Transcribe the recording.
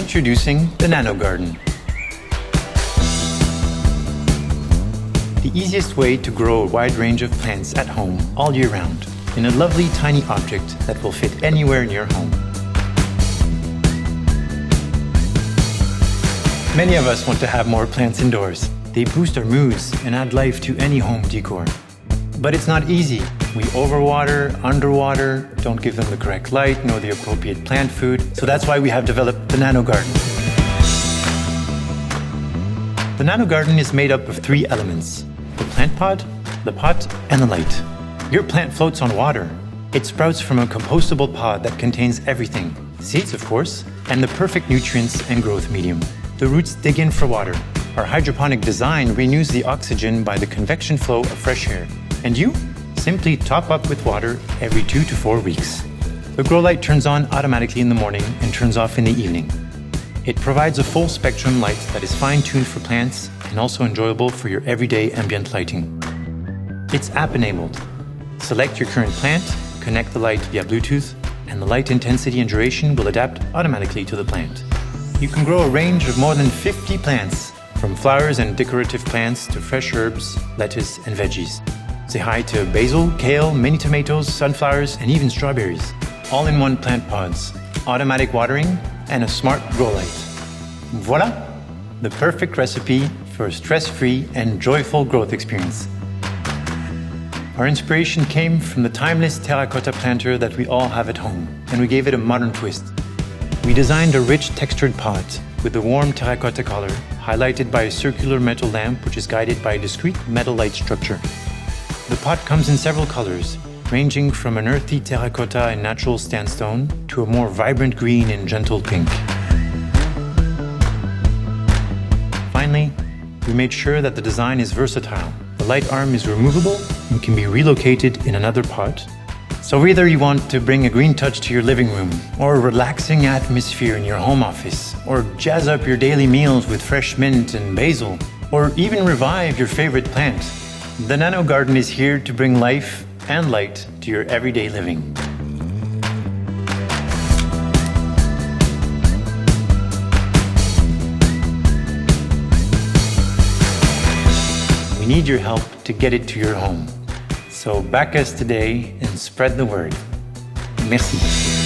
Introducing the Nano Garden. The easiest way to grow a wide range of plants at home all year round in a lovely tiny object that will fit anywhere in your home. Many of us want to have more plants indoors. They boost our moods and add life to any home decor. But it's not easy. We overwater, underwater, don't give them the correct light, nor the appropriate plant food. So that's why we have developed the Nano Garden. The Nano Garden is made up of 3 elements: the plant pod, the pot, and the light. Your plant floats on water. It sprouts from a compostable pod that contains everything: seeds, of course, and the perfect nutrients and growth medium. The roots dig in for water. Our hydroponic design renews the oxygen by the convection flow of fresh air. And you? Simply top up with water every 2 to 4 weeks. The grow light turns on automatically in the morning and turns off in the evening. It provides a full spectrum light that is fine-tuned for plants and also enjoyable for your everyday ambient lighting. It's app-enabled. Select your current plant, connect the light via Bluetooth, and the light intensity and duration will adapt automatically to the plant. You can grow a range of more than 50 plants, from flowers and decorative plants to fresh herbs, lettuce, and veggies. Say hi to basil, kale, mini tomatoes, sunflowers, and even strawberries. All in one plant pods, automatic watering, and a smart grow light. Voila! The perfect recipe for a stress-free and joyful growth experience. Our inspiration came from the timeless terracotta planter that we all have at home, and we gave it a modern twist. We designed a rich textured pot with a warm terracotta color, highlighted by a circular metal lamp which is guided by a discrete metal light structure. The pot comes in several colors, ranging from an earthy terracotta and natural sandstone to a more vibrant green and gentle pink. Finally, we made sure that the design is versatile. The light arm is removable and can be relocated in another pot. So whether you want to bring a green touch to your living room, or a relaxing atmosphere in your home office, or jazz up your daily meals with fresh mint and basil, or even revive your favorite plant, the Nano Garden is here to bring life and light to your everyday living. We need your help to get it to your home. So back us today and spread the word. Merci.